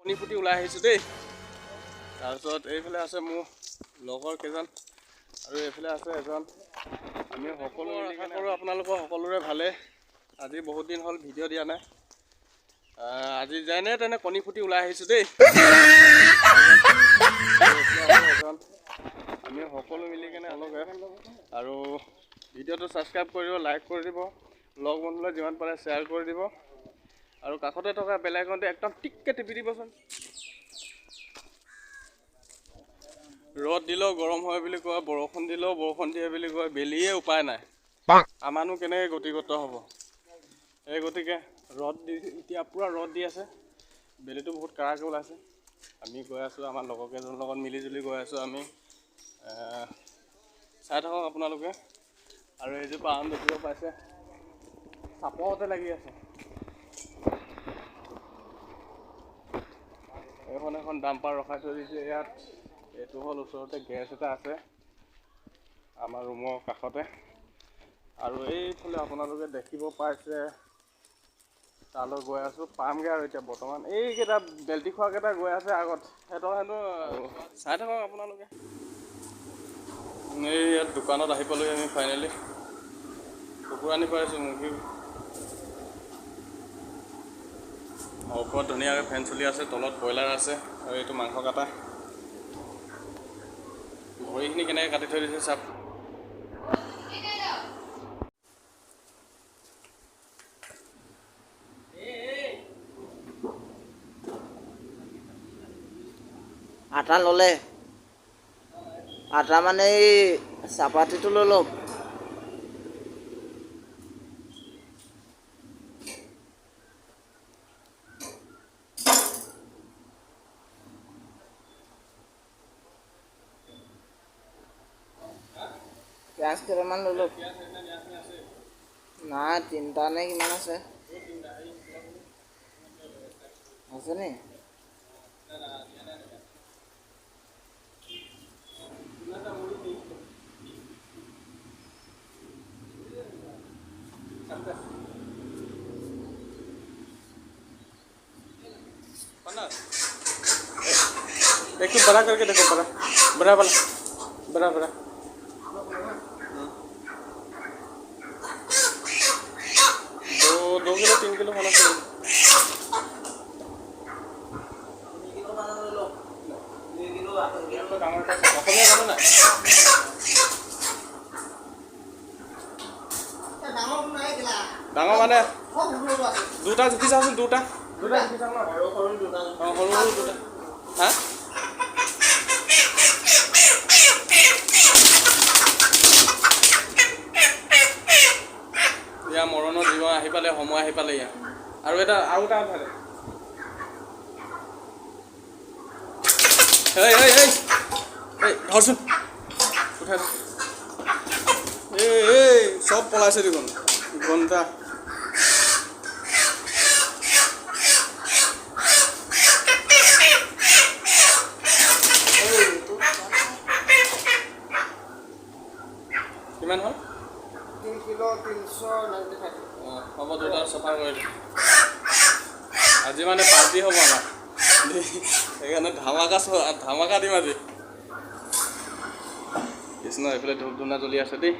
কণী ফুটি ওলাই আহিছোঁ দেই। তাৰপিছত এইফালে আছে মোৰ লগৰ কেইজন আৰু এইফালে আছে এজন। আমি সকলো আশা কৰোঁ আপোনালোকৰ সকলোৰে ভালে। আজি বহুত দিন হ'ল ভিডিঅ' দিয়া নাই। আজি যেনে তেনে কণী ফুটি ওলাই আহিছোঁ দেই। আমি সকলো মিলি কেনে অলগে আৰু ভিডিঅ'টো ছাবস্ক্ৰাইব কৰি দিব, লাইক কৰি দিব, লগ বন্ধুলৈ যিমান পাৰে শ্বেয়াৰ কৰি দিব আৰু কাষতে থকা বেল আইকনটো একদম টিককৈ টিপি দিবচোন। ৰ'দ দিলেও গৰম হয় বুলি কয়, বৰষুণ দিলেও বৰষুণ দিয়ে বুলি কয়, বেলিয়ে উপায় নাই। আমাৰনো কেনেকৈ গতিগত হ'ব। এই গতিকে ৰ'দ দি এতিয়া পূৰা ৰ'দ দি আছে, বেলিটো বহুত কাৰাকৈ ওলাইছে। আমি গৈ আছোঁ আমাৰ লগৰ কেইজনৰ লগত মিলি জুলি গৈ আছোঁ আমি। চাই থাকক আপোনালোকে। আৰু এইজোপা আম দেখিব পাইছে, চাপৰতে লাগি আছে। এইখন এখন ডাম্পাৰ ৰখাই থৈ দিছে ইয়াত। এইটো হ'ল ওচৰতে গেৰেজ এটা আছে আমাৰ ৰুমৰ কাষতে। আৰু এইফালে আপোনালোকে দেখিব পাইছে তালৈ গৈ আছোঁ, পামগৈ আৰু এতিয়া বৰ্তমান। এইকেইটা বেল্টি খোৱাকেইটা গৈ আছে আগত, সিহঁতৰ হেনো চাই থাকক আপোনালোকে। এই ইয়াত দোকানত আহি পালোঁ আমি ফাইনেলি। কুকুৰ আনি পাইছোঁ, মুৰ্গী। ওপৰত ধুনীয়াকৈ ফেন চলি আছে, তলত ব্ৰইলাৰ আছে আৰু এইটো মাংস কাটা। ভৰিখিনি কেনেকৈ কাটি থৈ দিছে চাপ। আটা ল'লে, আটা মানে এই চাপাতিটো লৈ লওক। পিঁয়াজ কেইটামান লৈ লওক। নাই, তিনিটা নে কিমান আছে। আছে নি? एक तो बड़ा करके देखो, बड़ा बड़ा वाला, बड़ा बड़ा। दो किलो 3 किलो होना चाहिए। ডাঙৰ মানে দুটা জুখি চাওঁচোন, দুটা জুখি চাওঁ ন। সৰু দুটা। হা? ইয়াৰ মৰণৰ জীৱন আহি পালে, সময় আহি পালে ইয়াৰ। আৰু এটা উঠালে। ধৰচোন, উঠাই এই চব পলাইছে দেখোন ঘণ্টা। কিমান হ'ল? 3 কিলো 395। হ'ব, দুটা চফা কৰি দিম। আজি মানে পাৰ্টি হ'ব আমাৰ, সেইকাৰণে ধামাকা দিম আজি। কৃষ্ণ, এইফালে ধূপ ধূনা জ্বলি আছে দেই।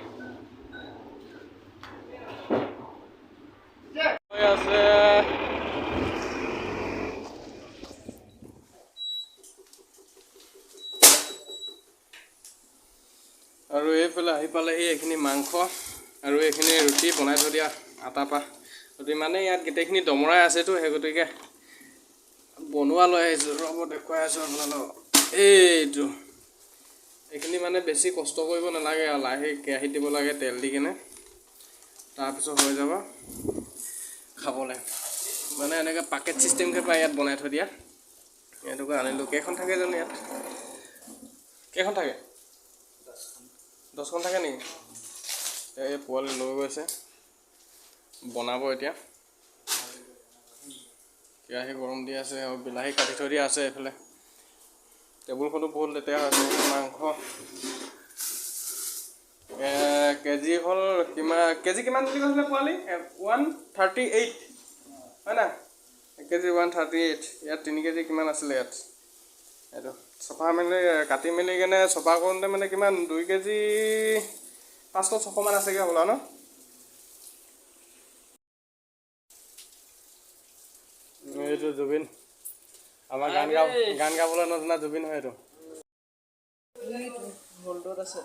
আছে আৰু এইফালে আহি পালেহি এইখিনি মাংস আৰু এইখিনি ৰুটি বনাই থৈ দিয়া আটা পা ৰুটি। মানে ইয়াত গোটেইখিনি দমৰাই আছেতো, সেই গতিকে বনোৱা লৈ আহিছোঁ। ৰ'ব দেখুৱাই আছোঁ আপোনালোকক। এইখিনি মানে বেছি কষ্ট কৰিব নালাগে আৰু লাহে কেৰাহীত দিব লাগে তেল দি কেনে, তাৰপিছত হৈ যাব খাবলৈ। মানে এনেকৈ পাকেট ছিষ্টেমকৈ পায় ইয়াত বনাই থৈ দিয়া। এইটোকে আনিলোঁ। কেইখন থাকে জানো ইয়াত? কেইখন থাকে? 10খন থাকে নেকি? এই পোৱালি লৈ গৈছে, বনাব এতিয়া। কেৰাহী গৰম দি আছে আৰু বিলাহী কাটি থৈ দিয়া আছে। এইফালে টেবুলখনো বহুত লেতেৰা হৈছে। মাংস কেজি হ'ল কিমান, কেজি কিমান বুলি কৈছিলে পোৱালি? 138 হয় না? 1 কেজি 138 ইয়াত 3 কেজি কিমান আছিলে ইয়াত এইটো চফা মেলি কাটি মেলি কেনে চফা কৰোঁতে মানে কিমান 2 কেজি 500-600 মান আছেগৈ হ'বলা ন এইটো জুবিন আমাৰ গান গাবলৈ নজনা জুবিন হয় এইটো হোল্ডত আছে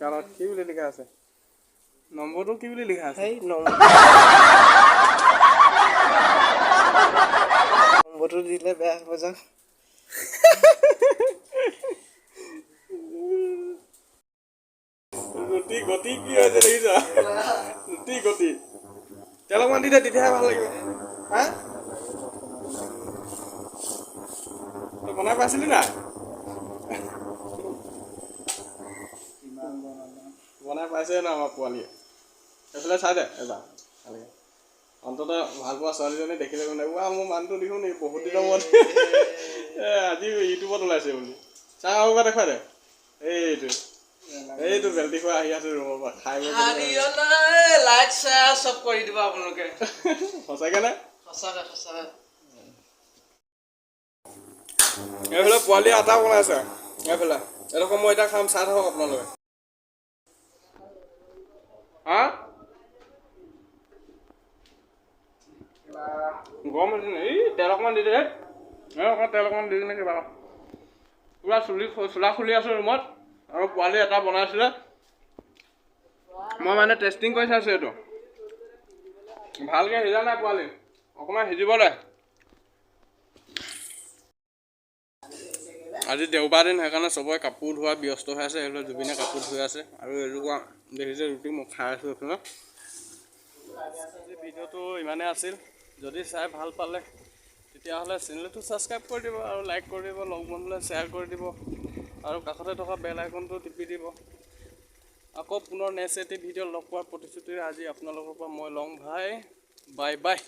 কালত কি বুলি লিখা আছে নম্বৰটো কি বুলি লিখা আছে নম্বৰটো দিলে বেয়া হ'ব যাম গতি কি হৈছে দেখিছা গতি তেল অকণমান দি দে তেতিয়াহে ভাল লাগিব হা তই বনাই পাইছিলি নাই বনাই পাইছে ন আমাৰ পোৱালীয়ে এইফালে চাই দে এবাৰ অন্ততঃ ভাল পোৱা ছোৱালীজনী দেখিলে মানে মোৰ মানুহটো দেখোঁ নি বহুত দিনৰ মূৰত আজি ইউটিউবত ওলাইছে বুলি চাই আৰু এবাৰ দেখুৱাই দে এইটো বেলটি খোৱা আহি আছে ৰুমৰ পৰা খাই লাইক শ্বেয়াৰ চব কৰি দিব আপোনালোকে সঁচাকে নে সঁচাকে এইফালে পোৱালি আটা বনাইছে এইফালে এইডোখৰ মই এতিয়া খাম চাই থাকক আপোনালোকে হা গৰম হৈছে নে তেল অকণমান দি দে তেল অকণমান দি কিনে কিবা পুৰা চোলা খুলি আছোঁ ৰুমত আৰু পোৱালি এটা বনাইছিলে মই মানে টেষ্টিং কৰি চাইছোঁ এইটো ভালকৈ সিজা নাই পোৱালি অকণমান সিজিব দে আজি দেওবাৰ দিন সেইকাৰণে চবৰে কাপোৰ ধোৱা ব্যস্ত হৈ আছে এইফালে জুবিনে কাপোৰ ধুই আছে আৰু এনেকুৱা দেখিছে ৰুটি মই খাই আছোঁ এইফালে আজি ভিডিঅ'টো ইমানেই আছিল যদি চাই ভাল পালে তেতিয়াহ'লে চেনেলটো ছাবস্ক্ৰাইব কৰি দিব আৰু লাইক কৰি দিব লগ বন্ধুলৈ শ্বেয়াৰ কৰি দিব আৰু কাষতে থকা বেল আইকনটো টিপি দিব আকৌ পুনৰ নেক্সট এটি ভিডিঅ' লগ পোৱাৰ প্ৰতিশ্ৰুতিৰে আজি আপোনালোকৰ পৰা মই লং ভাই বাই বাই